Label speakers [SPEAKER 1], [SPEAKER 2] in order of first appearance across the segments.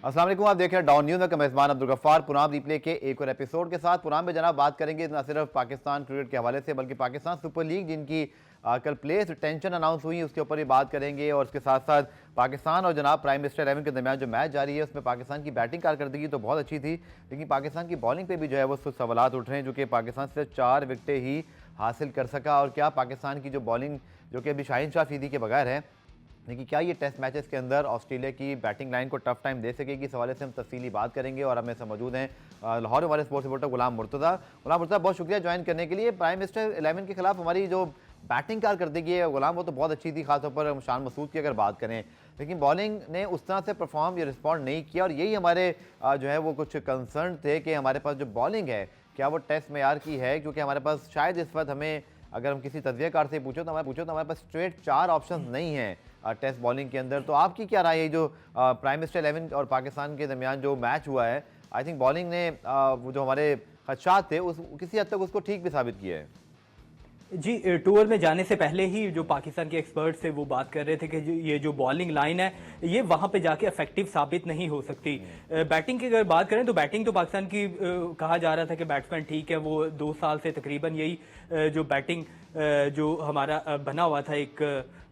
[SPEAKER 1] अस्सलाम वालेकुम, आप देख रहे हैं डॉन न्यूज़ का मेज़बान अब्दुल गफ्फार पुराम रिप्ले के एक और एपिसोड के साथ। पुराम में जनाब बात करेंगे न सिर्फ पाकिस्तान क्रिकेट के हवाले से बल्कि पाकिस्तान सुपर लीग जिनकी कल प्लेस टेंशन अनाउंस हुई उसके ऊपर भी बात करेंगे। और उसके साथ साथ पाकिस्तान और जनाब प्राइम मिनिस्टर 11 के दरमियान जो मैच जारी है उसमें पाकिस्तान की बैटिंग कारकर्दगी तो बहुत अच्छी थी, लेकिन पाकिस्तान की बॉलिंग पर भी जो है वो कुछ सवालात उठ रहे हैं, जो कि पाकिस्तान सिर्फ 4 विकेटें ही हासिल कर सका। और क्या पाकिस्तान की जो बॉलिंग जो कि अभी शाहीन शाह अफरीदी के बगैर है, लेकिन क्या ये टेस्ट मैचेस के अंदर ऑस्ट्रेलिया की बैटिंग लाइन को टफ टाइम दे सकेगी, इस हवाले से हम तफसीली बात करेंगे। और हमें से मौजूद हैं लाहौर वाले स्पोर्ट्स रिपोर्टर गुलाम मुर्तज़ा। बहुत शुक्रिया ज्वाइन करने के लिए। प्राइम मिनिस्टर 11 के खिलाफ हमारी जो बैटिंग कारकर्दगी है गुलाम, वो तो बहुत अच्छी थी, खासतौर पर शान मसूद की अगर बात करें, लेकिन बॉलिंग ने उस तरह से परफॉर्म या रिस्पॉन्ड नहीं किया। और यही हमारे जो है वो कुछ कंसर्न थे कि हमारे पास जो बॉलिंग है क्या वो टेस्ट मेयार की है, क्योंकि हमारे पास शायद इस वक्त हमें अगर हम किसी तजज़ियाकार से पूछो तो हमारे पास स्ट्रेट 4 ऑप्शन नहीं हैं टेस्ट बॉलिंग के अंदर। तो आपकी क्या राय है जो प्राइम मिनिस्टर 11 और पाकिस्तान के दरमियान जो मैच हुआ है, आई थिंक बॉलिंग ने वो जो हमारे खदशात थे उस किसी हद तक उसको ठीक भी साबित किया है।
[SPEAKER 2] जी, टूर में जाने से पहले ही जो पाकिस्तान के एक्सपर्ट्स थे वो बात कर रहे थे कि ये जो बॉलिंग लाइन है ये वहां पे जाके इफेक्टिव साबित नहीं हो सकती। बैटिंग की अगर बात करें तो बैटिंग तो पाकिस्तान की कहा जा रहा था कि बैट्समैन ठीक है, वो 2 साल से तकरीबन यही जो बैटिंग जो हमारा बना हुआ था एक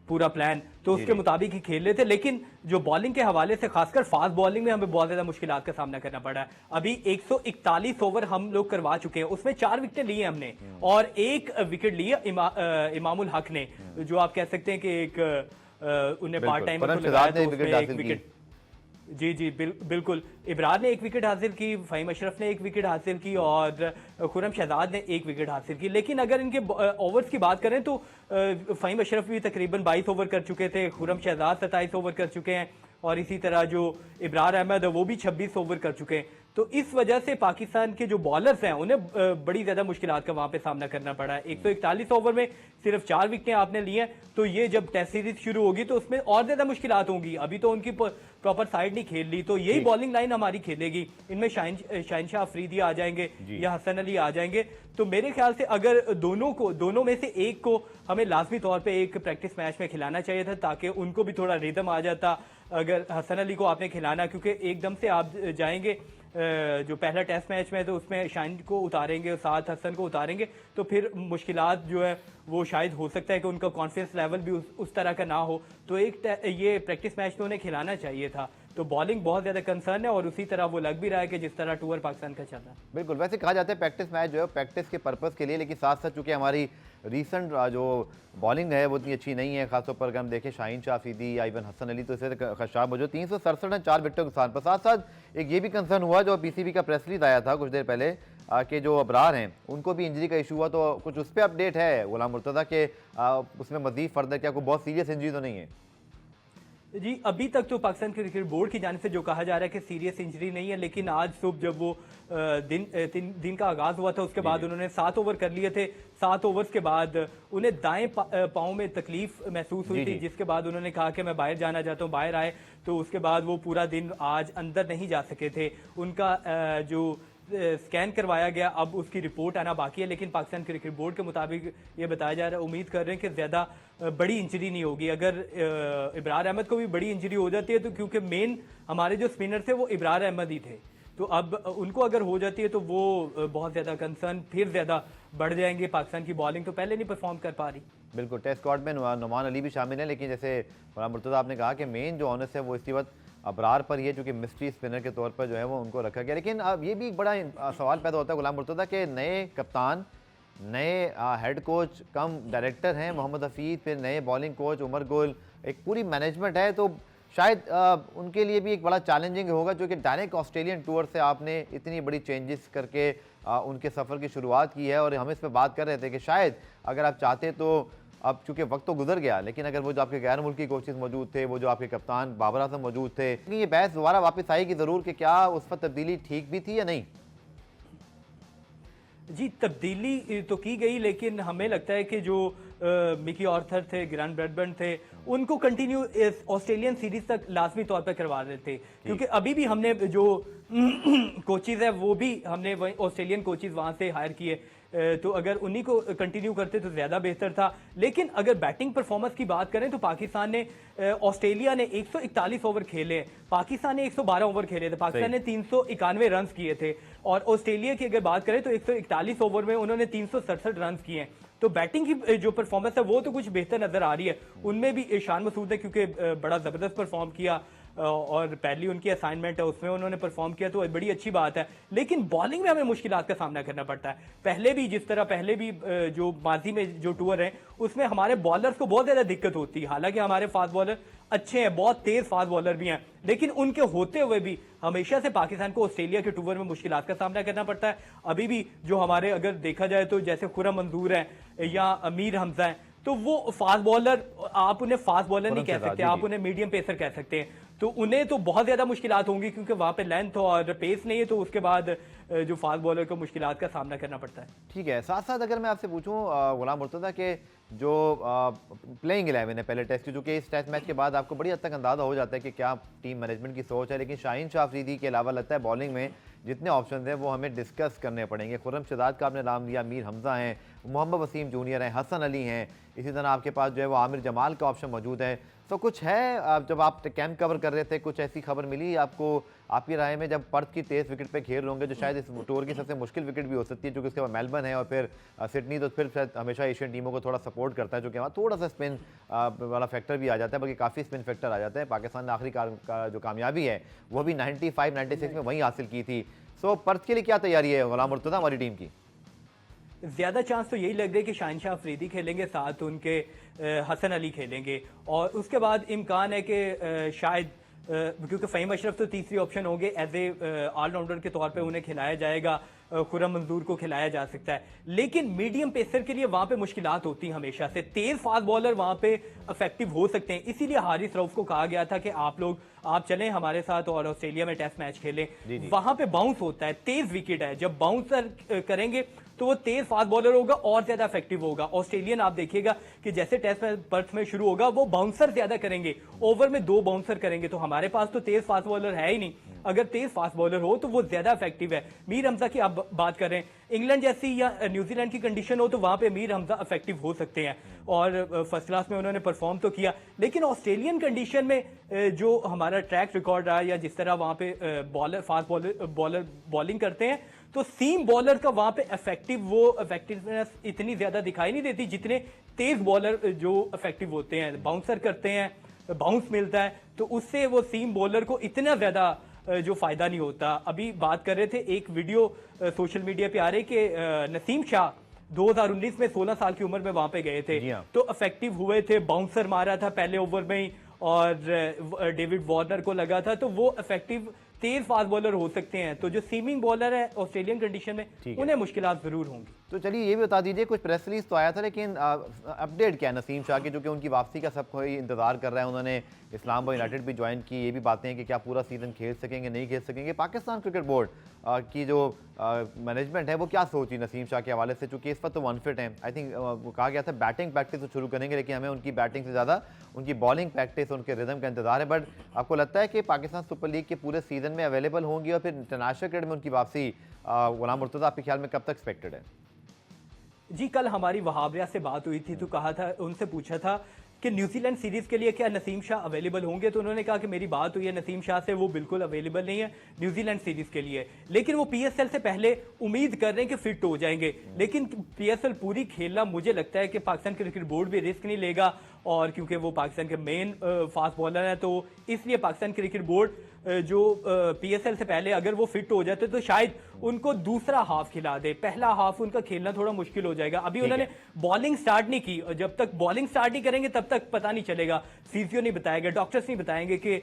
[SPEAKER 2] पूरा प्लान, तो उसके मुताबिक ही खेल रहे थे। लेकिन जो बॉलिंग के हवाले से खासकर फास्ट बॉलिंग में हमें बहुत ज्यादा मुश्किलात का सामना करना पड़ा है। अभी 141 ओवर हम लोग करवा चुके हैं, उसमें 4 विकेटें ली हैं हमने और 1 विकेट लिया इमामुल हक ने, जो आप कह सकते हैं कि एक उन्हें पार्ट टाइम विकेट। जी जी बिल्कुल, इब्रार ने 1 विकेट हासिल की, फ़हीम अशरफ ने 1 विकेट हासिल की और खुरम शहजाद ने 1 विकेट हासिल की। लेकिन अगर इनके ओवर्स की बात करें तो फ़हीम अशरफ भी तकरीबन 22 ओवर कर चुके थे, खुरम शहजाद 27 ओवर कर चुके हैं और इसी तरह जो इब्रार अहमद है वो भी 26 ओवर कर चुके हैं। तो इस वजह से पाकिस्तान के जो बॉलर्स हैं उन्हें बड़ी ज्यादा मुश्किलात का वहां पे सामना करना पड़ा है। 141 ओवर में सिर्फ 4 विकेटें आपने ली हैं, तो ये जब टेस्ट सीरीज शुरू होगी तो उसमें और ज्यादा मुश्किलात होंगी। अभी तो उनकी प्रॉपर साइड नहीं खेल ली, तो यही बॉलिंग लाइन हमारी खेलेगी। इनमें शाहीन शाह अफरीदी आ जाएंगे या हसन अली आ जाएंगे। तो मेरे ख्याल से अगर दोनों में से एक को हमें लाजमी तौर पर एक प्रैक्टिस मैच में खिलाना चाहिए था, ताकि उनको भी थोड़ा रिदम आ जाता। अगर हसन अली को आपने खिलाना, क्योंकि एकदम से आप जाएंगे जो पहला टेस्ट मैच में तो उसमें शाहीन को उतारेंगे और साथ हसन को उतारेंगे, तो फिर मुश्किलात जो है वो शायद हो सकता है कि उनका कॉन्फिडेंस लेवल भी उस तरह का ना हो। तो ये प्रैक्टिस मैच तो उन्हें खिलाना चाहिए था। तो बॉलिंग बहुत ज्यादा कंसर्न है और उसी तरह वो लग भी रहा है कि जिस तरह टूर पाकिस्तान का चल रहा है।
[SPEAKER 1] बिल्कुल, वैसे कहा जाता है प्रैक्टिस मैच जो है प्रैक्टिस के पर्पज़ के लिए, लेकिन साथ साथ चूंकि हमारी रीसेंट जो बॉलिंग है वो इतनी अच्छी नहीं है, खासतौर पर अगर हम देखें शाहीन शाह अफरीदी या इवन हसन अली, तो इससे खदशात मौजूद 367 4 विकेटों के नुकसान पर। साथ साथ एक ये भी कंसर्न हुआ जो पीसीबी का प्रेस रिलीज आया था कुछ देर पहले कि जो अबरार हैं उनको भी इंजरी का इशू हुआ, तो कुछ उस पर अपडेट है गुलाम मुर्तज़ा के उसमें मज़ीद फर्दर क्या कोई बहुत सीरियस इंजरी तो नहीं है?
[SPEAKER 2] जी, अभी तक तो पाकिस्तान क्रिकेट बोर्ड की जानिब से जो कहा जा रहा है कि सीरियस इंजरी नहीं है, लेकिन आज सुबह जब वो दिन का आगाज हुआ था उसके बाद उन्होंने 7 ओवर कर लिए थे। 7 ओवर्स के बाद उन्हें दाएं पाँव में तकलीफ महसूस हुई थी, जिसके बाद उन्होंने कहा कि मैं बाहर जाना चाहता हूं। बाहर आए तो उसके बाद वो पूरा दिन आज अंदर नहीं जा सके थे। उनका जो स्कैन करवाया गया, अब उसकी रिपोर्ट आना बाकी है, लेकिन पाकिस्तान क्रिकेट बोर्ड के मुताबिक ये बताया जा रहा है, उम्मीद कर रहे हैं कि ज़्यादा बड़ी इंजरी नहीं होगी। अगर इब्रार अहमद को भी बड़ी इंजरी हो जाती है तो क्योंकि मेन हमारे जो स्पिनर थे वो इब्रार अहमद ही थे, तो अब उनको अगर हो जाती है तो वो बहुत ज़्यादा कंसर्न फिर ज़्यादा बढ़ जाएंगे। पाकिस्तान की बॉलिंग तो पहले नहीं परफॉर्म कर पा रही।
[SPEAKER 1] बिल्कुल, टेस्ट स्क्वाड में नुमान अली भी शामिल है, लेकिन जैसे मुर्तज़ा आपने कहा कि मेन जो ऑनर्स है वो इसी वक्त अबरार पर ही है, चूँकि मिस्ट्री स्पिनर के तौर पर जो है वो उनको रखा गया। लेकिन अब ये भी एक बड़ा सवाल पैदा होता है गुलाम मुर्तज़ा के नए कप्तान, नए हेड कोच कम डायरेक्टर हैं मोहम्मद हफीज़, फिर नए बॉलिंग कोच उमर गुल, एक पूरी मैनेजमेंट है, तो शायद उनके लिए भी एक बड़ा चैलेंजिंग होगा, जो कि डायरेक्ट ऑस्ट्रेलियन टूर से आपने इतनी बड़ी चेंजेस करके उनके सफ़र की शुरुआत की है। और हम इस पर बात कर रहे थे कि शायद अगर आप चाहते तो अब चूंकि वक्त तो गुजर गया, लेकिन अगर वो जो आपके गैर मुल्की कोचेस मौजूद थे, वो जो आपके कप्तान बाबर आजम मौजूद थे, लेकिन ये बहस दोबारा वापस आएगी ज़रूर कि क्या उस पर तब्दीली ठीक भी थी या नहीं?
[SPEAKER 2] जी, तब्दीली तो की गई, लेकिन हमें लगता है कि जो मिकी ऑर्थर थे, ग्रांट ब्रैडबर्न थे, उनको कंटिन्यू ऑस्ट्रेलियन सीरीज तक लाजमी तौर पर करवा रहे थे, क्योंकि अभी भी हमने जो कोचेज है वो भी हमने ऑस्ट्रेलियन कोचेज वहां से हायर किए। तो अगर उन्हीं को कंटिन्यू करते तो ज़्यादा बेहतर था। लेकिन अगर बैटिंग परफॉर्मेंस की बात करें तो पाकिस्तान ने ऑस्ट्रेलिया ने 141 ओवर खेले, पाकिस्तान ने 112 ओवर खेले थे, पाकिस्तान ने 391 रन किए थे और ऑस्ट्रेलिया की अगर बात करें तो 141 ओवर में उन्होंने 367 रन किए हैं। तो बैटिंग की जो परफॉर्मेंस है वो तो कुछ बेहतर नजर आ रही है। उनमें भी ईशान मसूद ने क्योंकि बड़ा ज़बरदस्त परफॉर्म किया और पहली उनकी असाइनमेंट है उसमें उन्होंने परफॉर्म किया तो बड़ी अच्छी बात है। लेकिन बॉलिंग में हमें मुश्किलात का सामना करना पड़ता है। पहले भी जिस तरह पहले भी जो माजी में जो टूर है उसमें हमारे बॉलर्स को बहुत ज़्यादा दिक्कत होती है। हालांकि हमारे फास्ट बॉलर अच्छे हैं, बहुत तेज फास्ट बॉलर भी हैं, लेकिन उनके होते हुए भी हमेशा से पाकिस्तान को ऑस्ट्रेलिया के टूर में मुश्किलात का सामना करना पड़ता है। अभी भी जो हमारे अगर देखा जाए तो जैसे खुर्रम मंजूर है या अमीर हमजा है तो वो फास्ट बॉलर, आप उन्हें फास्ट बॉलर नहीं कह सकते, आप उन्हें मीडियम पेसर कह सकते हैं। तो उन्हें तो बहुत ज्यादा मुश्किलात होंगी क्योंकि वहां पे लेंथ और पेस नहीं है, तो उसके बाद जो फास्ट बॉलर को मुश्किलात का सामना करना पड़ता है।
[SPEAKER 1] ठीक है, साथ साथ अगर मैं आपसे पूछूं गुलाम मुर्तज़ा के जो प्लेइंग 11 है पहले टेस्ट की, जो कि इस टेस्ट मैच के बाद आपको बड़ी हद तक अंदाजा हो जाता है कि क्या टीम मैनेजमेंट की सोच है, लेकिन शाहीन शाह अफरीदी के अलावा लगता है बॉलिंग में जितने ऑप्शन हैं वो हमें डिस्कस करने पड़ेंगे। खुर्रम शहजाद का आपने नाम दिया, मीर हमजा हैं, मोहम्मद वसीम जूनियर हैं, हसन अली हैं, इसी तरह आपके पास जो है वो आमिर जमाल का ऑप्शन मौजूद है। तो कुछ है, जब आप कैंप कवर कर रहे थे कुछ ऐसी खबर मिली आपको, आपकी राय में, जब पर्थ की तेज विकेट पे खेल होंगे जो शायद इस टूर की सबसे मुश्किल विकेट भी हो सकती है, क्योंकि उसके बाद मेलबर्न है और फिर सिडनी, तो फिर शायद हमेशा एशियन टीमों को थोड़ा सपोर्ट करता है, जो कि वहाँ थोड़ा सा स्पिन वाला फैक्टर भी आ जाता है, बल्कि काफ़ी स्पिन फैक्टर आ जाता है। पाकिस्तान ने आखिरी का जो कामयाबी है वो भी 95-96 में वहीं हासिल की थी। सो पर्थ के लिए क्या तैयारी है गुलाम मुर्तज़ा हमारी टीम की?
[SPEAKER 2] ज्यादा चांस तो यही लग रहा है कि शाहीन शाह अफरीदी खेलेंगे, साथ उनके हसन अली खेलेंगे और उसके बाद इम्कान है कि शायद क्योंकि फ़हीम अशरफ तो तीसरी ऑप्शन होंगे, एज ए ऑलराउंडर के तौर पे उन्हें खिलाया जाएगा, खुर्रम मंजूर को खिलाया जा सकता है। लेकिन मीडियम पेसर के लिए वहां पे मुश्किलात होती हैं हमेशा से, तेज फास्ट बॉलर वहां पे इफेक्टिव हो सकते हैं। इसीलिए हारिस रऊफ को कहा गया था कि आप चलें हमारे साथ और ऑस्ट्रेलिया में टेस्ट मैच खेलें। वहां पे बाउंस होता है, तेज विकेट है, जब बाउंसर करेंगे तो वो तेज फास्ट बॉलर होगा और ज्यादा इफेक्टिव होगा। ऑस्ट्रेलियन आप देखिएगा कि जैसे टेस्ट में पर्थ में शुरू होगा वो बाउंसर ज्यादा करेंगे, ओवर में 2 बाउंसर करेंगे, तो हमारे पास तो तेज फास्ट बॉलर है ही नहीं। अगर तेज फास्ट बॉलर हो तो वो ज्यादा इफेक्टिव है। मीर हमजा की आप बात कर रहे हैं, इंग्लैंड जैसी या न्यूजीलैंड की कंडीशन हो तो वहां पे मीर हमजा इफेक्टिव हो सकते हैं और फर्स्ट क्लास में उन्होंने परफॉर्म तो किया। लेकिन ऑस्ट्रेलियन कंडीशन में जो हमारा ट्रैक रिकॉर्ड रहा या जिस तरह वहां पे फास्ट बॉलर बॉलिंग करते हैं, तो सीम बॉलर का वहां पे इफेक्टिवनेस इतनी ज्यादा दिखाई नहीं देती जितने तेज बॉलर जो इफेक्टिव होते हैं, बाउंसर करते हैं, बाउंस मिलता है, तो उससे वो सीम बॉलर को इतना ज्यादा जो फायदा नहीं होता। अभी बात कर रहे थे, एक वीडियो सोशल मीडिया पे आ रही कि नसीम शाह 2019 में 16 साल की उम्र में वहां पे गए थे, तो इफेक्टिव हुए थे, बाउंसर मारा था पहले ओवर में ही और डेविड वार्नर को लगा था, तो वो इफेक्टिव तेज फास्ट बॉलर हो सकते हैं। तो जो सीमिंग बॉलर है ऑस्ट्रेलियन कंडीशन में उन्हें मुश्किलात जरूर होंगी।
[SPEAKER 1] तो चलिए ये भी बता दीजिए, कुछ प्रेस रिलीज तो आया था, लेकिन अपडेट क्या है नसीम शाह की, जो कि उनकी वापसी का सब कोई इंतजार कर रहा है, उन्होंने इस्लामाबाद यूनाइटेड भी ज्वाइन की, ये भी बातें हैं कि क्या पूरा सीजन खेल सकेंगे नहीं खेल सकेंगे। पाकिस्तान क्रिकेट बोर्ड की जो मैनेजमेंट है वो क्या सोची नसीम शाह के हवाले से, चूंकि इस पर तो अनफिट है, आई थिंक वो कहा गया था बैटिंग प्रैक्टिस तो शुरू करेंगे, लेकिन हमें उनकी बैटिंग से ज़्यादा उनकी बॉलिंग प्रैक्टिस, उनके रिदम का इंतजार है। बट आपको लगता है कि पाकिस्तान सुपर लीग के पूरे सीजन में अवेलेबल होंगी और फिर इंटरनेशनल क्रिकेट में उनकी वापसी गुलाम मुर्तज़ा आपके ख्याल में कब तक एक्सपेक्टेड है?
[SPEAKER 2] जी, कल हमारी वहाबिया से बात हुई थी तो कहा था, उनसे पूछा था कि न्यूजीलैंड सीरीज के लिए क्या नसीम शाह अवेलेबल होंगे, तो उन्होंने कहा कि मेरी बात हुई है नसीम शाह से, वो बिल्कुल अवेलेबल नहीं है न्यूजीलैंड सीरीज के लिए, लेकिन वो पीएसएल से पहले उम्मीद कर रहे हैं कि फिट हो जाएंगे। लेकिन पीएसएल पूरी खेलना मुझे लगता है कि पाकिस्तान क्रिकेट बोर्ड भी रिस्क नहीं लेगा, और क्योंकि वो पाकिस्तान के मेन फास्ट बॉलर हैं, तो इसलिए पाकिस्तान क्रिकेट बोर्ड जो पीएसएल से पहले अगर वो फिट हो जाते तो शायद उनको दूसरा हाफ खिला दे, पहला हाफ उनका खेलना थोड़ा मुश्किल हो जाएगा। अभी उन्होंने बॉलिंग स्टार्ट नहीं की, और जब तक बॉलिंग स्टार्ट नहीं करेंगे तब तक पता नहीं चलेगा, फिजियो नहीं बताएगा, डॉक्टर्स नहीं बताएंगे कि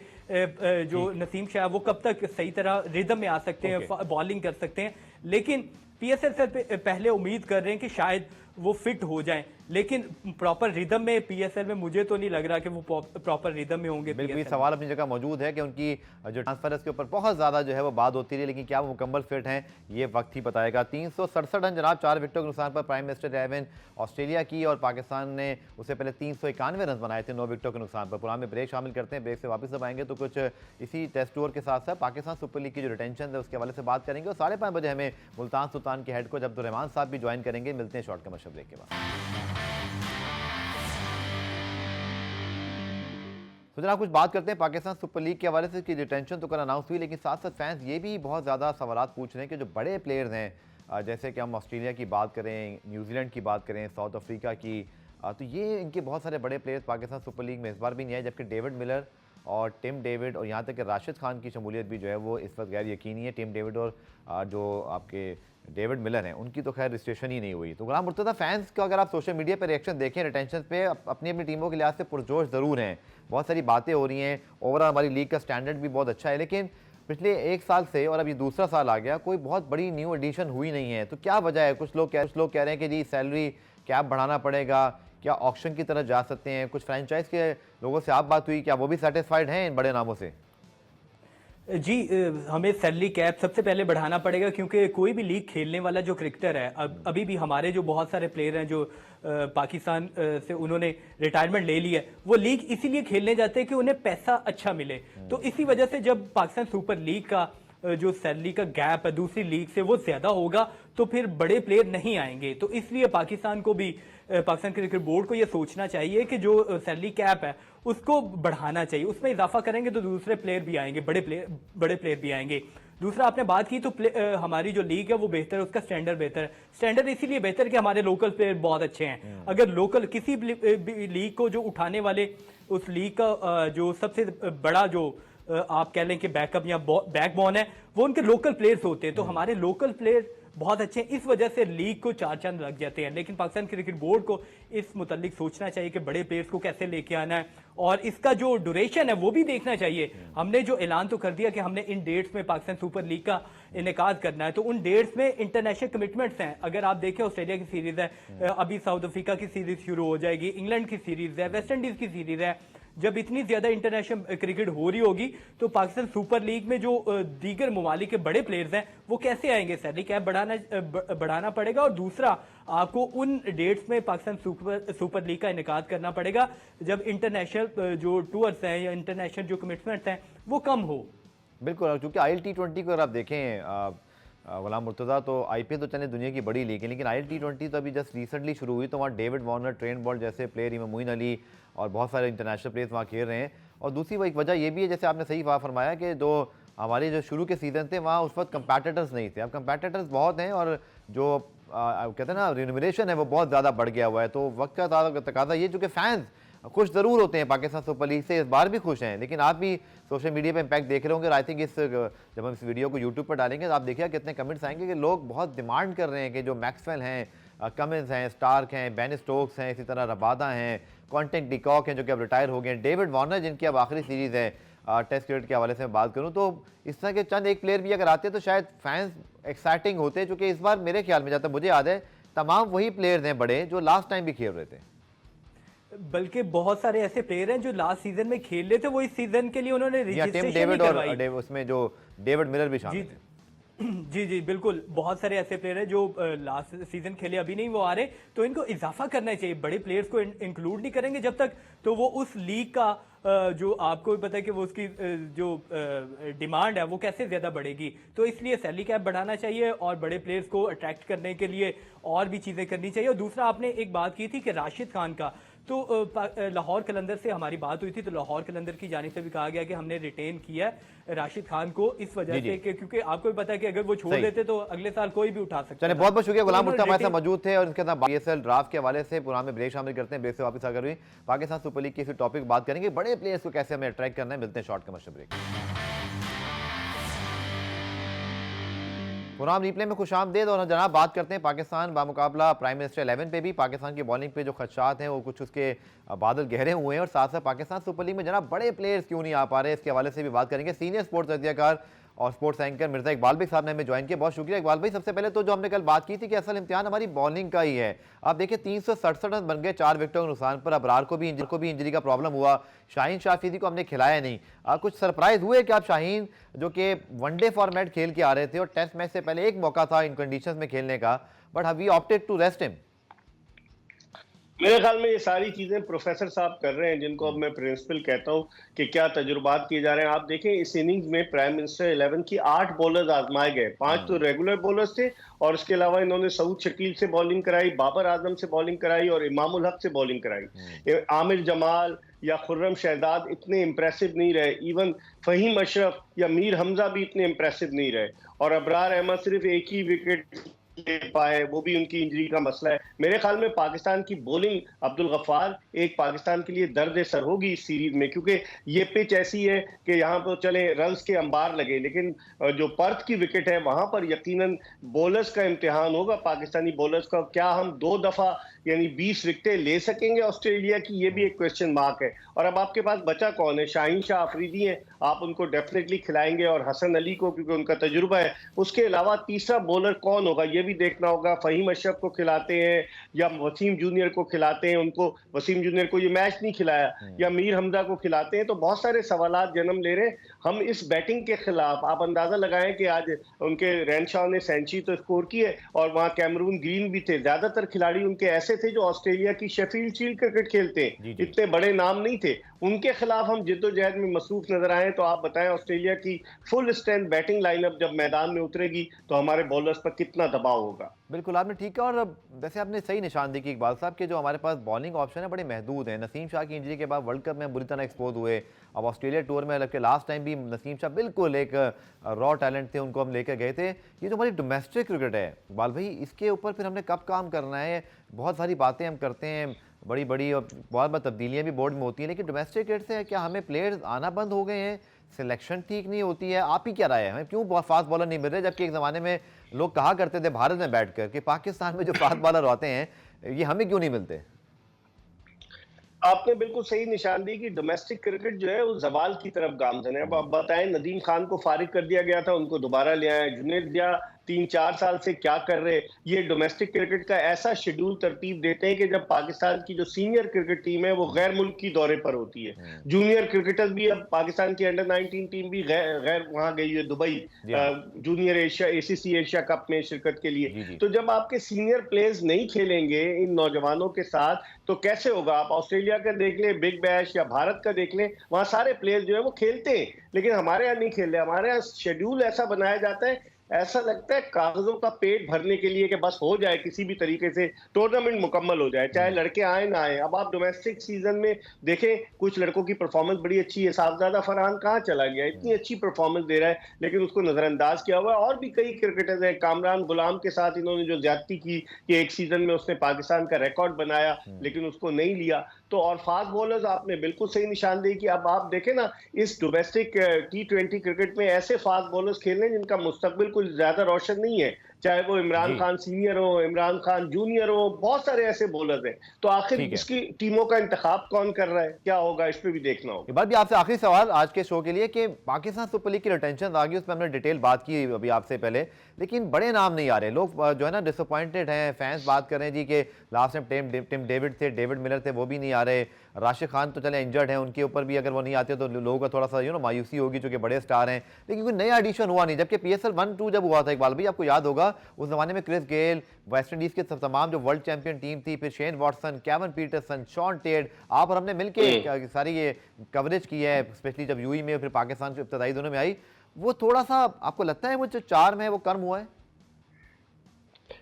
[SPEAKER 2] जो नसीम शाह वो कब तक सही तरह रिदम में आ सकते हैं, बॉलिंग कर सकते हैं। लेकिन पीएसएल से पहले उम्मीद कर रहे हैं कि शायद वो फिट हो जाएं, लेकिन प्रॉपर रिदम में पीएसएल में मुझे तो नहीं लग रहा कि वो प्रॉपर रिदम में होंगे।
[SPEAKER 1] बिल्कुल सवाल अपनी जगह मौजूद है कि उनकी जो ट्रांसफर है उसके ऊपर बहुत ज़्यादा जो है वो बात होती रही, लेकिन क्या वो मुकम्मल फिट हैं ये वक्त ही बताएगा। 367 रन जनाब 4 विकेटों के नुकसान पर प्राइम मिनिस्टर 11 ऑस्ट्रेलिया की, और पाकिस्तान ने उससे पहले 391 रन बनाए थे 9 विकेटों के नुकसान पर। पुराने में ब्रेक शामिल करते हैं, ब्रेक से वापस जब आएंगे तो कुछ इसी टेस्ट टूर के साथ साथ पाकिस्तान सुपर लीग की जो रिटेंशन है उसके हवाले से बात करेंगे, और 5:30 बजे हमें मुल्तान सुल्तान हिंदुस्तान के हेड कोच अब्दुल-रहमान साहब भी ज्वाइन करेंगे। मिलते हैं शॉर्ट कमर्शियल ब्रेक के बाद। तो जनाब कुछ बात करते हैं पाकिस्तान सुपर लीग के हवाले से कि डिटेंशन तो कल अनाउंस हुई, लेकिन साथ साथ फैंस ये भी बहुत ज़्यादा सवालात पूछ रहे हैं कि जो बड़े प्लेयर्स हैं, जैसे कि हम ऑस्ट्रेलिया की बात करें, न्यूजीलैंड की बात करें, साउथ अफ्रीका की, तो ये इनके बहुत सारे बड़े प्लेयर्स पाकिस्तान सुपर लीग में इस बार भी नहीं आए, जबकि डेविड मिलर और टिम डेविड और यहाँ तक कि राशिद खान की शमूलियत भी जो है वो इस वक्त गैर यकीनी है। टिम डेविड और जो आपके डेविड मिलर हैं उनकी तो खैर रजिस्ट्रेशन ही नहीं हुई। तो गुलाम मुर्तज़ा, फैंस का अगर आप सोशल मीडिया पर रिएक्शन देखें रिटेंशन पे, अपनी अपनी टीमों के लिहाज से पुरजोश ज़रूर हैं, बहुत सारी बातें हो रही हैं, ओवरऑल हमारी लीग का स्टैंडर्ड भी बहुत अच्छा है, लेकिन पिछले एक साल से और अभी दूसरा साल आ गया, कोई बहुत बड़ी न्यू एडिशन हुई नहीं है। तो क्या वजह है? कुछ लोग कह रहे हैं कि जी सैलरी कैप बढ़ाना पड़ेगा, क्या ऑक्शन की तरह जा सकते हैं? कुछ फ्रेंचाइज के लोगों से आप बात हुई, क्या वो भी सेटिस्फाइड हैं इन बड़े नामों से?
[SPEAKER 2] जी, हमें सैलरी कैप सबसे पहले बढ़ाना पड़ेगा, क्योंकि कोई भी लीग खेलने वाला जो क्रिकेटर है, अभी भी हमारे जो बहुत सारे प्लेयर हैं जो पाकिस्तान से उन्होंने रिटायरमेंट ले ली है, वो लीग इसीलिए खेलने जाते हैं कि उन्हें पैसा अच्छा मिले। तो इसी वजह से जब पाकिस्तान सुपर लीग का जो सैलरी का गैप है दूसरी लीग से वो ज्यादा होगा, तो फिर बड़े प्लेयर नहीं आएंगे। तो इसलिए पाकिस्तान को भी, पाकिस्तान क्रिकेट बोर्ड को ये सोचना चाहिए कि जो सैलरी कैप है उसको बढ़ाना चाहिए, उसमें इजाफा करेंगे तो दूसरे प्लेयर भी आएंगे, बड़े प्लेयर भी आएंगे। दूसरा आपने बात की तो हमारी जो लीग है वो बेहतर है, उसका स्टैंडर्ड बेहतर है। स्टैंडर्ड इसीलिए बेहतर है कि हमारे लोकल प्लेयर बहुत अच्छे हैं। अगर लोकल किसी भी लीग को जो उठाने वाले, उस लीग का जो सबसे बड़ा जो आप कह लें कि बैकअप या बैकबोन है, वो उनके लोकल प्लेयर्स होते हैं। तो हमारे लोकल प्लेयर बहुत अच्छे हैं, इस वजह से लीग को चार चांद लग जाते हैं। लेकिन पाकिस्तान क्रिकेट बोर्ड को इस मुतालिक सोचना चाहिए कि बड़े प्लेयर्स को कैसे लेके आना है, और इसका जो ड्यूरेशन है वो भी देखना चाहिए। हमने जो ऐलान तो कर दिया कि हमने इन डेट्स में पाकिस्तान सुपर लीग का इनेकाद करना है, तो उन डेट्स में इंटरनेशनल कमिटमेंट्स हैं। अगर आप देखें, ऑस्ट्रेलिया की सीरीज है, अभी साउथ अफ्रीका की सीरीज शुरू हो जाएगी, इंग्लैंड की सीरीज है, वेस्ट इंडीज की सीरीज है। जब इतनी ज्यादा इंटरनेशनल क्रिकेट हो रही होगी तो पाकिस्तान सुपर लीग में जो दीगर ममालिक के बड़े प्लेयर्स हैं वो कैसे आएंगे? सैलरी कैप बढ़ाना पड़ेगा, और दूसरा आपको उन डेट्स में पाकिस्तान सुपर लीग का इनेकाद करना पड़ेगा जब इंटरनेशनल जो टूर्स हैं या इंटरनेशनल जो कमिटमेंट्स हैं वो कम हो।
[SPEAKER 1] बिल्कुल, क्योंकि IL-T20 को अगर आप देखें गुलाम मुर्तज़ा, तो IPL तो चले दुनिया की बड़ी लीग है, लेकिन IL-T20 तो अभी जस्ट रिसेंटली शुरू हुई, तो वहाँ डेविड वार्नर, ट्रेंट बोल्ट जैसे प्लेयर, इमाम मोइन अली और बहुत सारे इंटरनेशनल प्लेयर्स वहाँ खेल रहे हैं। और दूसरी एक वजह ये भी है, जैसे आपने सही फरमाया कि जो हमारे जो शुरू के सीजन थे वहाँ उस वक्त कंपैटिटर्स नहीं थे, अब कंपैटिटर्स बहुत हैं, और जो कहते हैं ना रिन्यूमरेशन है वो बहुत ज़्यादा बढ़ गया हुआ है। तो वक्त का तकाजा ये, चूँकि फैंस खुश ज़रूर होते हैं पाकिस्तान सुपर लीग से, इस बार भी खुश हैं, लेकिन आप भी सोशल मीडिया पे इम्पैक्ट देख रहे होंगे। आई थिंक जब हम इस वीडियो को यूट्यूब पर डालेंगे तो आप देखिएगा कितने कमेंट्स आएंगे कि लोग बहुत डिमांड कर रहे हैं कि जो मैक्सवेल हैं, कमिंस हैं, स्टार्क हैं, बेन स्टोक्स हैं, इसी तरह रबादा हैं, कॉन्टेंट डिकॉक हैं जो कि अब रिटायर हो गए हैं, डेविड वार्नर जिनकी अब आखिरी सीरीज़ है टेस्ट क्रिकेट के हवाले से मैं बात करूँ, तो इस तरह के चंद एक प्लेयर भी अगर आते तो शायद फैंस एक्साइटिंग होते, क्योंकि इस बार मेरे ख्याल में, जाता मुझे याद है, तमाम वही प्लेयर्स हैं बड़े जो लास्ट टाइम भी खेल रहे थे।
[SPEAKER 2] बल्कि बहुत सारे ऐसे प्लेयर हैं जो लास्ट सीजन में खेल रहे थे, वो इस सीजन के लिए उन्होंने
[SPEAKER 1] टिम
[SPEAKER 2] रजिस्ट्रेशन
[SPEAKER 1] डेविड
[SPEAKER 2] नहीं
[SPEAKER 1] और
[SPEAKER 2] करवाई।
[SPEAKER 1] उसमें जो डेविड मिलर भी शामिल थे।
[SPEAKER 2] जी जी बिल्कुल, बहुत सारे ऐसे प्लेयर हैं जो लास्ट सीजन खेले, अभी नहीं वो आ रहे, तो इनको इजाफा करना चाहिए। बड़े प्लेयर्स को इंक्लूड नहीं करेंगे जब तक, तो वो उस लीग का जो आपको भी पता है कि वो उसकी जो डिमांड है वो कैसे ज्यादा बढ़ेगी। तो इसलिए सैलरी कैप बढ़ाना चाहिए और बड़े प्लेयर्स को अट्रैक्ट करने के लिए और भी चीजें करनी चाहिए। और दूसरा, आपने एक बात की थी कि राशिद खान का, तो लाहौर कलंदर से हमारी बात हुई थी, तो लाहौर कलंदर की जानिब से भी कहा गया कि हमने रिटेन किया है राशिद खान को इस वजह से कि क्योंकि आपको भी पता है कि अगर वो छोड़ देते तो अगले साल कोई भी उठा सकता है।
[SPEAKER 1] चलिए, बहुत बहुत शुक्रिया गुलाम मुर्तज़ा हमारे साथ मौजूद थे, और इनके साथ BSL ड्राफ्ट के हवाले से प्रोग्राम में ब्रेक शामिल करते हैं। ब्रेक से वापस आकर हुई पाकिस्तान सुपर लीग के इसी टॉपिक बात करेंगे, बड़े प्लेयर्स को कैसे हमें अट्रैक्ट करना है। मिलते हैं short commercial break. Program replay में खुशामदीद, और जनाब बात करते हैं पाकिस्तान बामुकाबला प्राइम मिनिस्टर 11 पे भी। पाकिस्तान की बॉलिंग पे जो खदशात हैं वो कुछ उसके बादल गहरे हुए हैं, और साथ साथ पाकिस्तान सुपर लीग में जनाब बड़े प्लेयर्स क्यों नहीं आ पा रहे, इसके हवाले से भी बात करेंगे। सीनियर स्पोर्ट्स तजज़ियाकार और स्पोर्ट्स एंकर मिर्जा इकबाल भाई साहब ने हमें ज्वाइन किया, बहुत शुक्रिया इकबाल भाई। सबसे पहले तो जो हमने कल बात की थी कि असल इम्तिहान हमारी बॉलिंग का ही है। आप देखिए 367 रन बन गए 4 विकेटों के नुकसान पर। अबरार को भी इंजरी का प्रॉब्लम हुआ, शाहीन शाफिदी को हमने खिलाया नहीं। कुछ सरप्राइज हुए कि आप शाहीन जो कि वनडे फॉर्मेट खेल के आ रहे थे और टेस्ट मैच से पहले एक मौका था इन कंडीशंस में खेलने का, but we opted to rest him.
[SPEAKER 3] मेरे ख्याल में ये सारी चीजें प्रोफेसर साहब कर रहे हैं, जिनको अब मैं प्रिंसिपल कहता हूँ कि क्या तजुर्बात किए जा रहे हैं। आप देखें इस इनिंग्स में प्राइम मिनिस्टर 11 की 8 बॉलर्स आजमाए गए, 5 तो रेगुलर बॉलर्स थे और उसके अलावा इन्होंने सऊद शकील से बॉलिंग कराई, बाबर आजम से बॉलिंग कराई और इमामुल हक से बॉलिंग कराई। आमिर जमाल या खुर्रम शहजाद इतने इंप्रेसिव नहीं रहे, इवन फहीम अशरफ या मीर हमजा भी इतने इंप्रेसिव नहीं रहे, और अबरार अहमद सिर्फ एक ही विकेट ले पाए, वो भी उनकी इंजरी का मसला है। मेरे ख्याल में पाकिस्तान की बॉलिंग अब्दुल गफ्फार एक पाकिस्तान के लिए दर्द सर होगी इस सीरीज में, क्योंकि ये पिच ऐसी है कि यहाँ पर चले रन्स के अंबार लगे, लेकिन जो पर्थ की विकेट है वहां पर यकीनन बॉलर्स का इम्तिहान होगा, पाकिस्तानी बॉलर्स का। क्या हम 2 दफा यानी 20 विकेटें ले सकेंगे ऑस्ट्रेलिया की, ये भी एक क्वेश्चन मार्क है। और अब आपके पास बचा कौन है? शाहीन शाह अफरीदी हैं, आप उनको डेफिनेटली खिलाएंगे, और हसन अली को क्योंकि उनका तजुर्बा है। उसके अलावा तीसरा बॉलर कौन होगा ये भी देखना होगा। फहीम अशरफ को खिलाते हैं या वसीम जूनियर को खिलाते हैं, उनको वसीम जूनियर को ये मैच नहीं खिलाया, या मीर हमजा को खिलाते हैं, तो बहुत सारे सवालात जन्म ले रहे हैं। हम इस बैटिंग के खिलाफ आप अंदाजा लगाएं कि आज उनके रैनशाह ने सेंचुरी तो स्कोर की है, और वहां कैमरून ग्रीन भी थे। ज्यादातर खिलाड़ी उनके ऐसे थे जो ऑस्ट्रेलिया की शेफील्ड शील्ड क्रिकेट खेलते हैं, इतने बड़े नाम नहीं थे। उनके खिलाफ हम जिद्दोजहद में मसरूफ नजर आए, तो आप बताएं ऑस्ट्रेलिया की फुल स्ट्रेंथ बैटिंग लाइनअप जब मैदान में उतरेगी तो हमारे बॉलर्स पर कितना दबाव होगा।
[SPEAKER 1] बिल्कुल आपने ठीक है, और वैसे आपने सही निशानदेही की इकबाल साहब के जो हमारे पास बॉलिंग ऑप्शन है बड़े महदूद हैं। नसीम शाह की इंजरी के बाद वर्ल्ड कप में बुरी तरह एक्सपोज हुए, अब ऑस्ट्रेलिया टूर में लगके लास्ट टाइम भी नसीम शाह बिल्कुल एक रॉ टैलेंट थे, उनको हम लेकर गए थे। ये जो हमारी डोमेस्टिक क्रिकेट है इकबाल भाई, इसके ऊपर फिर हमने कब काम करना है? बहुत सारी बातें हम करते हैं, बड़ी बड़ी और बहुत बार तब्दीलियाँ भी बोर्ड में होती हैं, लेकिन डोमेस्टिक क्रिकेट से क्या हमें प्लेयर्स आना बंद हो गए हैं? सिलेक्शन ठीक नहीं होती है? आप ही क्या राय है, हमें क्यों बहुत फास्ट बॉलर नहीं मिल रहे? जबकि एक ज़माने में लोग कहा करते थे भारत में बैठकर कि पाकिस्तान में जो फास्ट बॉलर होते हैं ये हमें क्यों नहीं मिलते?
[SPEAKER 3] आपने बिल्कुल सही निशान दी कि डोमेस्टिक क्रिकेट जो है वो जवाल की तरफ गामजन है। अब आप बताएं, नदीम खान को फारिग कर दिया गया था, उनको दोबारा ले आए। जुनेद दिया 3-4 साल से क्या कर रहे? ये डोमेस्टिक क्रिकेट का ऐसा शेड्यूल तरतीब देते हैं कि जब पाकिस्तान की जो सीनियर क्रिकेट टीम है वो गैर मुल्क की दौरे पर होती है, जूनियर क्रिकेटर्स भी, अब पाकिस्तान की अंडर 19 टीम भी गैर वहां गई है Dubai junior Asia ACC Asia cup में शिरकत के लिए। तो जब आपके सीनियर प्लेयर्स नहीं खेलेंगे इन नौजवानों के साथ तो कैसे होगा? आप ऑस्ट्रेलिया का देख लें, बिग बैश, या भारत का देख लें, वहां सारे प्लेयर्स जो है वो खेलते हैं, लेकिन हमारे यहाँ नहीं खेल रहे। हमारे यहाँ शेड्यूल ऐसा बनाया जाता है, ऐसा लगता है कागजों का पेट भरने के लिए कि बस हो जाए, किसी भी तरीके से टूर्नामेंट मुकम्मल हो जाए, चाहे लड़के आए ना आए। अब आप डोमेस्टिक सीजन में देखें, कुछ लड़कों की परफॉर्मेंस बड़ी अच्छी है। साहबजादा फरहान कहाँ चला गया? इतनी अच्छी परफॉर्मेंस दे रहा है, लेकिन उसको नजरअंदाज किया हुआ है। और भी कई क्रिकेटर्स हैं, कामरान गुलाम के साथ इन्होंने जो ज्यादती की कि एक सीजन में उसने पाकिस्तान का रिकॉर्ड बनाया, लेकिन उसको नहीं लिया। तो और फास्ट बॉलर्स, आपने बिल्कुल सही निशानदेही की। अब आप देखें ना, इस डोमेस्टिक T20 क्रिकेट में ऐसे फास्ट बॉलर्स खेल रहे हैं जिनका मुस्तकबिल कुछ ज्यादा रोशन नहीं है, चाहे वो इमरान खान सीनियर हो, इमरान खान जूनियर हो, बहुत सारे ऐसे बॉलर्स हैं। तो आखिर इसकी टीमों का इंतखाब कौन कर रहा है, क्या होगा, इस पे भी देखना होगा।
[SPEAKER 1] एक बात भी आपसे आखिरी सवाल आज के शो के लिए कि पाकिस्तान सुपर लीग की रिटेंशन आ गई, उस पर हमने डिटेल बात की अभी आपसे पहले, लेकिन बड़े नाम नहीं आ रहे। लोग जो है ना डिसअपॉइंटेड हैं, फैंस बात कर रहे हैं जी कि लास्ट टाइम टिम डेविड थे, डेविड मिलर थे, वो भी नहीं आ रहे। राशिद खान तो चले इंजर्ड हैं, उनके ऊपर भी अगर वो नहीं आते तो लोगों का थोड़ा सा मायूसी होगी, जो कि बड़े स्टार हैं, लेकिन कोई नया एडिशन हुआ नहीं। जबकि PSL 1-2 जब हुआ था इकबाल भाई, आपको याद होगा उस जमाने में क्रिस गेल, वेस्ट इंडीज के तमाम जो वर्ल्ड चैंपियन टीम थी, फिर Shane Watson, Kevin Pietersen, Shaun Tait, आप और हमने मिलकर सारी ये कवरेज की है, स्पेशली जब यूई में फिर पाकिस्तान के इब्तदाई दोनों में आई। वो थोड़ा सा आपको लगता है वो जो चार्म है वो कम हुआ है?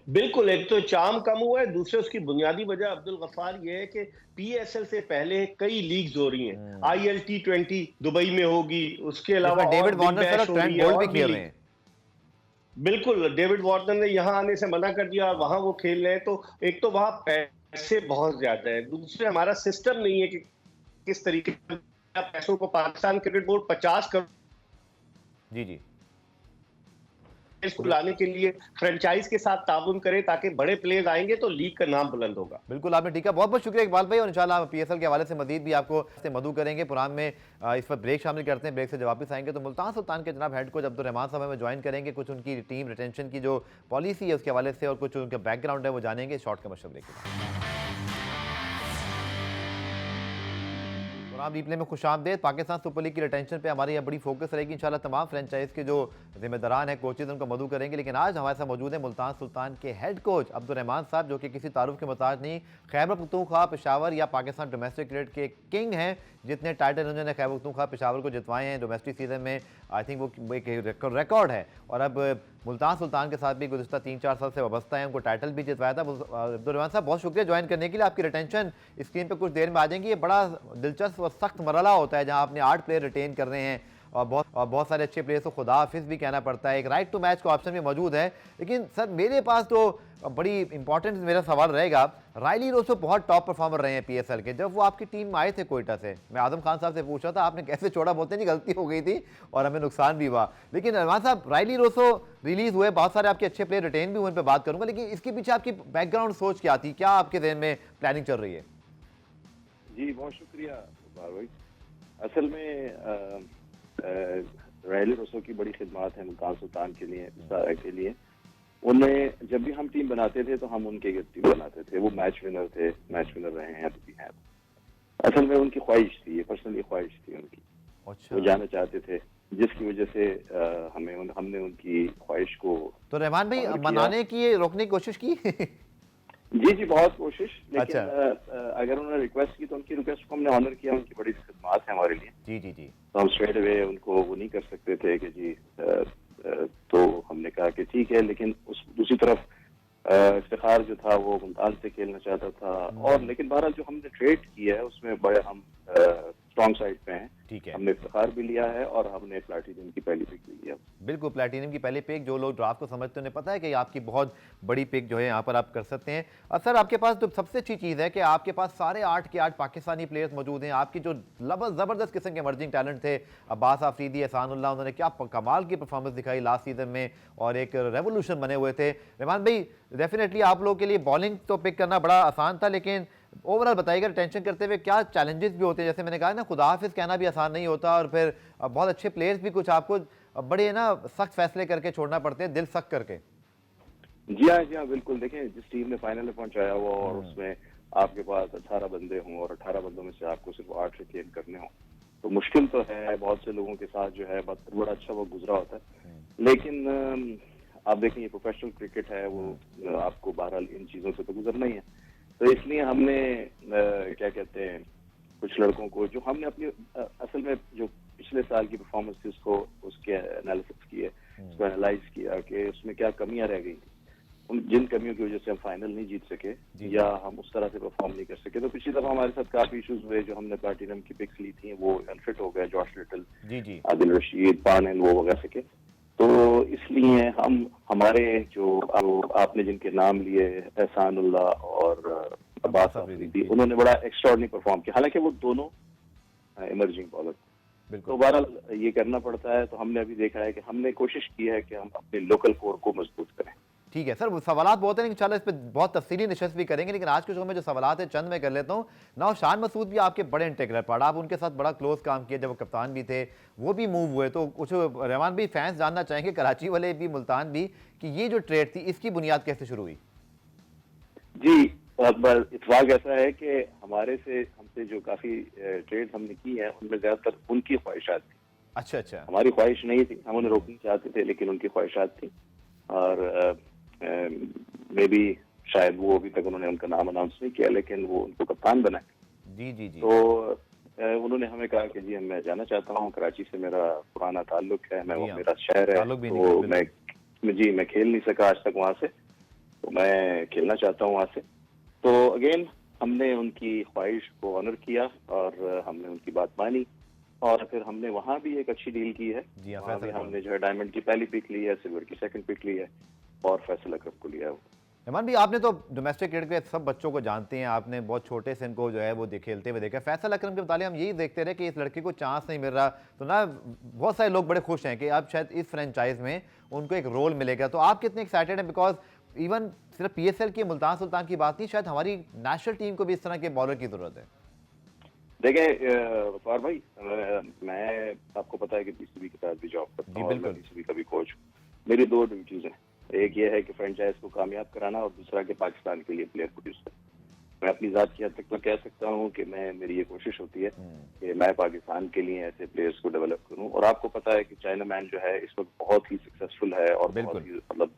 [SPEAKER 3] बिल्कुल, एक तो चार्म कम हुआ है, दूसरे उसकी बुनियादी वजह अब्दुल गफ्फार ये है कि PSL से पहले कई लीग्स हो रही हैं। IL T20 दुबई में होगी, उसके अलावा
[SPEAKER 1] David Warner sir Trent Boult भी खेल रहे हैं।
[SPEAKER 3] बिल्कुल, डेविड वार्नर ने यहाँ आने से मना कर दिया और वहां वो खेल रहे हैं। तो एक तो वहां पैसे बहुत ज्यादा है, दूसरे हमारा सिस्टम नहीं है कि किस तरीके से पैसों को पाकिस्तान क्रिकेट बोर्ड 50 करोड़
[SPEAKER 1] जी
[SPEAKER 3] इसको लाने के लिए फ्रेंचाइज के साथ ताउन करें, ताकि बड़े प्लेयर्स आएंगे तो लीग का नाम बुलंद होगा।
[SPEAKER 1] बिल्कुल आपने ठीक है, बहुत बहुत शुक्रिया इकबाल भाई, और इंशाल्लाह PSL के हवाले से मजीद भी आपको से मदू करेंगे। प्रोग्राम में इस पर ब्रेक शामिल करते हैं, ब्रेक से जब वापस आएंगे तो मुल्तान सुल्तान के जनाब हेड कोच अब्दुल रहमान साहब में ज्वाइन करेंगे, कुछ उनकी टीम रिटेंशन की जो पॉलिसी है उसके हवाले से और कुछ उनका बैकग्राउंड है वो जानेंगे शॉर्ट कमर्शियल ब्रेक के बाद। पुनाब रिप्ले में खुशामदेद। पाकिस्तान सुपर लीग की रिटेंशन पे हमारी यहाँ बड़ी फोकस रहेगी इंशाल्लाह। तमाम फ्रेंचाइज के जो जिम्मेदारान हैं, कोचेज, उनको मदू करेंगे। लेकिन आज हमारे साथ मौजूद है मुल्तान सुल्तान के हेड कोच अब्दुर्रहमान साहब, जो कि किसी तारुफ के मोहताज नहीं, खैबर पख्तूनख्वा, पेशावर या पाकिस्तान डोमेस्टिक क्रिकेट के किंग हैं। जितने टाइटल उन्होंने खैबर पख्तूनख्वा, पेशावर को जितवाए हैं डोमेस्टिक सीजन में, आई थिंक वो एक रिकॉर्ड है। और अब मुल्तान सुल्तान के साथ भी गुज़िश्ता 3-4 साल से वाबस्ता है, उनको टाइटल भी जितवाया था। अब्दुर्रहमान साहब, बहुत शुक्रिया ज्वाइन करने के लिए। आपकी रिटेंशन स्क्रीन पर कुछ देर में आ जाएंगी। ये बड़ा दिलचस्प और सख्त मरहला होता है जहां आपने 8 प्लेयर रिटेन कर रहे हैं और बहुत सारे अच्छे प्लेयर्स को खुदा हाफिज भी कहना पड़ता है। एक राइट टू मैच का ऑप्शन भी मौजूद है। लेकिन सर, मेरे पास तो बड़ी इंपॉर्टेंट मेरा सवाल रहेगा, रायली रोसो बहुत टॉप परफॉर्मर रहे हैं पीएसएल के। जब वो आपकी टीम में आए थे कोयटा से, मैं आजम खान साहब से पूछा था आपने कैसे छोड़ा, बोलते नहीं गलती हो गई थी और हमें नुकसान भी हुआ। लेकिन रहमान साहब, रायली रोसो रिलीज हुए, बहुत सारे आपके अच्छे प्लेयर रिटेन भी हुए, उन पर बात करूंगा। लेकिन इसके पीछे आपकी बैकग्राउंड सोच क्या थी, क्या आपके जहन में प्लानिंग चल रही है?
[SPEAKER 4] जी बहुत शुक्रिया भाई। असल में रायली रोसो की बड़ी खिदमत है मुल्तान सुल्तान के लिए। उन्हें जब भी हम टीम बनाते थे तो हम उनके टीम बनाते थे। वो मैच विनर थे, मैच विनर रहे हैं, अभी भी हैं। असल में उनकी ख्वाहिश थी, ये पर्सनली ख्वाहिश थी उनकी।
[SPEAKER 1] अच्छा।
[SPEAKER 4] वो जाना चाहते थे, जिसकी वजह से हमने उनकी ख्वाहिश को।
[SPEAKER 1] तो रहमान भाई, मनाने की, रोकने की कोशिश की?
[SPEAKER 4] जी बहुत कोशिश, लेकिन
[SPEAKER 1] अच्छा।
[SPEAKER 4] अगर उन्होंने रिक्वेस्ट की तो उनकी रिक्वेस्ट को हमने ऑनर किया। उनकी बड़ी खिदमत है हमारे लिए।
[SPEAKER 1] जी।
[SPEAKER 4] तो हम स्ट्रेट अवे उनको वो नहीं कर सकते थे कि जी तो हमने कहा कि ठीक है। लेकिन उस दूसरी तरफ इफ्तिखार जो था वो मुल्तान से खेलना चाहता था। और लेकिन बहरहाल जो हमने ट्रेड किया है उसमें बड़े हम स्ट्रॉन्ग साइड पे हैं।
[SPEAKER 1] ठीक है।
[SPEAKER 4] हमने इफ्तिखार भी लिया है और हमने प्लैटिनम की पहली पिक ली है।
[SPEAKER 1] बिल्कुल, प्लैटिनम की पहली पिक, जो लोग ड्राफ्ट को समझते हैं उन्हें पता है कि आपकी बहुत बड़ी पिक जो है यहाँ पर आप कर सकते हैं। और सर, आपके पास तो सबसे अच्छी चीज़ है कि आपके पास सारे 8 के 8 पाकिस्तानी प्लेयर्स मौजूद हैं। आपकी जो ज़बरदस्त किस्म के इमर्जिंग टैलेंट थे, अब्बास आफरीदी, एहसानुल्लाह, उन्होंने क्या कमाल की परफॉर्मेंस दिखाई लास्ट सीजन में और एक रेवोल्यूशन बने हुए थे। रहमान भाई, डेफिनेटली आप लोगों के लिए बॉलिंग तो पिक करना बड़ा आसान था, लेकिन ओवरऑल बताइएगा रिटेंशन करते हुए क्या चैलेंजेस भी होते हैं? जैसे मैंने कहा ना, खुदा हाफिज कहना भी आसान नहीं होता और फिर बहुत अच्छे प्लेयर्स भी कुछ आपको बड़े ना सख्त फैसले करके छोड़ना पड़ते हैं, दिल सख्त करके।
[SPEAKER 4] जी हाँ बिल्कुल। देखें, जिस टीम ने फाइनल में पहुंचाया हुआ और उसमें आपके पास 18 बंदे हों और 18 बंदों में से आपको सिर्फ 8 रिटेन करने हों तो मुश्किल तो है। बहुत से लोगों के साथ जो है बड़ा अच्छा वक्त गुजरा होता है। लेकिन आप देखें, ये प्रोफेशनल क्रिकेट है, वो आपको बहरहाल इन चीजों से तो गुजरना ही है। तो इसलिए हमने क्या कहते हैं, कुछ लड़कों को जो हमने अपनी असल में जो पिछले साल की परफॉर्मेंस थी उसके एनालिसिस किए, उसको एनालाइज किया कि उसमें क्या कमियां रह गई थी। उन जिन कमियों की वजह से हम फाइनल नहीं जीत सके या हम उस तरह से परफॉर्म नहीं कर सके। तो पिछली दफा हमारे साथ काफी इश्यूज हुए। जो हमने प्लैटिनम की पिक्स ली थी वो अनफिट हो गए, जॉश लिटल, आदिल रशीद, पान, वो वगैरह सके। तो इसलिए हम हमारे जो आपने जिनके नाम लिए, एहसानुल्लाह और अब्बास आफरीदी, उन्होंने बड़ा एक्स्ट्राऑर्डिनरी परफॉर्म किया। हालांकि वो दोनों इमर्जिंग बॉलर। तो बहरहाल ये करना पड़ता है। तो हमने अभी देखा है कि हमने कोशिश की है कि हम अपने लोकल कोर को मजबूत करें।
[SPEAKER 1] ठीक है सर, सवालात बहुत हैं, लेकिन इंशाल्लाह इस पर बहुत तफसीली निशस्त भी करेंगे। लेकिन आज के शो में जो सवालात है चंद मैं कर लेता हूँ। ना शान मसूद भी आपके बड़े इंटीग्रल पार्ट, आप उनके साथ बड़ा क्लोज काम किया जब वो कप्तान भी थे, वो भी मूव हुए। तो कुछ रहमान भी फैंस जानना चाहेंगे, कराची वाले भी, मुल्तान भी, कि ये जो ट्रेड थी इसकी बुनियाद कैसे शुरू हुई?
[SPEAKER 4] जी, इत्तेफाक ऐसा है कि हमसे जो काफी ट्रेड हमने की है उनमें ज्यादातर उनकी ख्वाहिशात थी।
[SPEAKER 1] अच्छा। हमारी
[SPEAKER 4] ख्वाहिश नहीं थी, हम उन्हें रोकना चाहते थे, लेकिन उनकी ख्वाहिशात थी। और मे बी शायद वो अभी तक उन्होंने उनका नाम अनाउंस नहीं किया, लेकिन वो उनको कप्तान बनाए। जी। तो उन्होंने हमें कहा कि जी मैं जाना चाहता हूँ, कराची से मेरा पुराना ताल्लुक है, मेरा शहर है, तो मैं खेल नहीं सका आज तक वहां से, तो मैं खेलना चाहता हूँ वहां से। तो अगेन हमने उनकी ख्वाहिश को ऑनर किया और हमने उनकी बात मानी और फिर हमने वहां भी एक अच्छी डील की है। वहां भी हमने जो है डायमंड की पहली पिक ली है, सिल्वर की सेकंड पिक ली है और फैसल अकरम को लिया है।
[SPEAKER 1] रहमान भी, आपने तो डोमेस्टिक क्रिकेट के सब बच्चों को जानते हैं, आपने बहुत छोटे से इनको जो है वो खेलते हुए देखा। फैसल अकरम के मुताबिक हम यही देखते रहे कि इस लड़के को चांस नहीं मिल रहा, तो ना बहुत सारे लोग बड़े खुश हैं कि अब शायद इस फ्रेंचाइज में उनको एक रोल मिलेगा। तो आप कितने एक्साइटेड हैं? बिकॉज इवन सिर्फ पीएसएल की, मुल्तान सुल्तान की बात नहीं, शायद हमारी नेशनल टीम को भी इस तरह के बॉलर की जरूरत है।
[SPEAKER 4] देखिए वकार भाई, मैं आपको पता है कि पीसीबी के साथ भी जॉब करता हूँ, मैं पीसीबी का भी कोच हूँ। मेरी 2 ड्यूटीज हैं, एक ये है कि फ्रेंचाइज को कामयाब कराना और दूसरा कि पाकिस्तान के लिए प्लेयर प्रोड्यूस करना। मैं अपनी जात की हद तक तो कह सकता हूँ कि मेरी ये कोशिश होती है कि मैं पाकिस्तान के लिए ऐसे प्लेयर्स को डेवलप करूँ। और आपको पता है कि चाइना मैन जो है इस वक्त बहुत ही सक्सेसफुल है और बहुत ही मतलब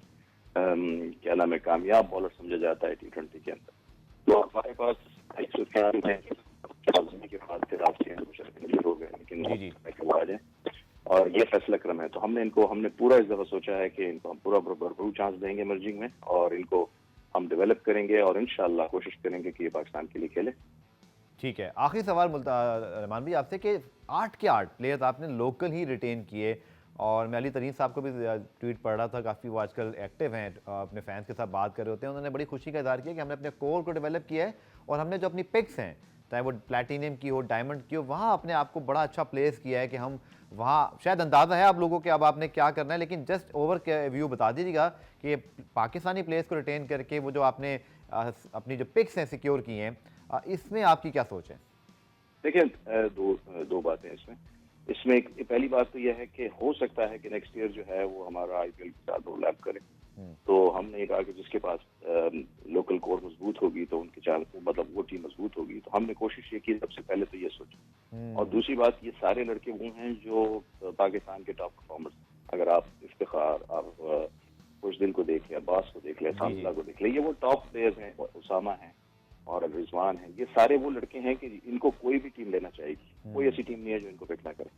[SPEAKER 4] क्या नाम है, कामयाब बॉलर समझा जाता है T20 के अंदर। तो हमारे पास के बाद फिर आपसे हो गए, लेकिन आ जाए और ये फैसला क्रम है। तो हमने पूरा इस दफा सोचा है कि इनको हम पूरा भरपूर चांस देंगे इमर्जिंग में और इनको हम डेवलप करेंगे और इंशाल्लाह कोशिश करेंगे कि ये पाकिस्तान के लिए खेले।
[SPEAKER 1] ठीक है, आखिरी सवाल रहमान भाई आपसे कि 8 के 8 प्लेयर्स आपने लोकल ही रिटेन किए और मैं अली तरीन साहब को भी ट्वीट पढ़ रहा था, काफ़ी वो आजकल एक्टिव हैं, अपने फैंस के साथ बात कर रहे होते हैं। उन्होंने बड़ी खुशी का इज़हार किया कि हमने अपने कोर को डेवलप किया है और हमने जो अपनी पिक्स हैं, चाहे वो प्लैटिनियम की हो, डायमंड की हो, वहाँ अपने आप को बड़ा अच्छा प्लेस किया है कि हम वहाँ शायद अंदाज़ा है आप लोगों के अब आपने क्या करना है, लेकिन जस्ट ओवर के व्यू बता दीजिएगा कि पाकिस्तानी प्लेयर्स को रिटेन करके वो जो आपने अपनी जो पिक्स हैं सिक्योर की हैं, इसमें आपकी क्या सोच है?
[SPEAKER 4] देखिए दो बातें इसमें एक पहली बात तो यह है कि हो सकता है कि नेक्स्ट ईयर जो है वो हमारा IPL के साथ ओवरलैप करे। तो हमने कहा कि जिसके पास लोकल कोर मजबूत होगी तो उनके चाल मतलब वो टीम मजबूत होगी। तो हमने कोशिश ये की, सबसे पहले तो ये सोचा। और दूसरी बात, ये सारे लड़के वो हैं जो पाकिस्तान के टॉप परफॉर्मर्स। अगर आप इफ्तिखार, आप खुशदिल को देख लें, अब्बास को देख लें, सामला को देख लें, ये वो टॉप प्लेयर्स हैं। उसामा है और रिजवान है, ये सारे वो लड़के हैं कि इनको कोई भी टीम लेना चाहेगी। कोई ऐसी टीम नहीं है जो इनको पिक ना करे।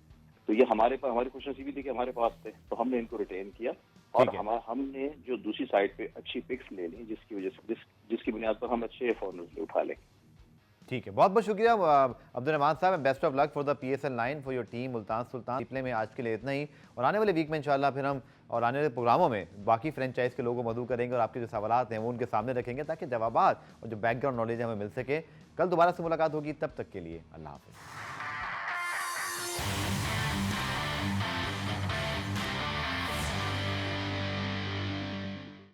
[SPEAKER 4] तो ये हमारी खुशनसीबी थी कि हमारे पास थे, तो हमने इनको रिटेन किया और हमने जो दूसरी साइड पे अच्छी पिक्स ले ली, जिसकी वजह से जिसकी बुनियाद पर हम अच्छे फॉरनर्स उठा लें।
[SPEAKER 1] ठीक है, बहुत बहुत शुक्रिया अब्दुल रहमान साहब, best of luck for the PSL 9 for your team Multan Sultan. Play में आज के लिए इतना ही और आने वाले वीक में इंशाल्लाह फिर हम और आने वाले प्रोग्रामों में बाकी फ्रेंचाइज के लोगों को मदऊ करेंगे और आपके जो सवालात हैं वो उनके सामने रखेंगे ताकि जवाबात और जो बैकग्राउंड नॉलेज है हमें मिल सके। कल दोबारा से मुलाकात होगी, तब तक के लिए अल्लाह हाफिज़।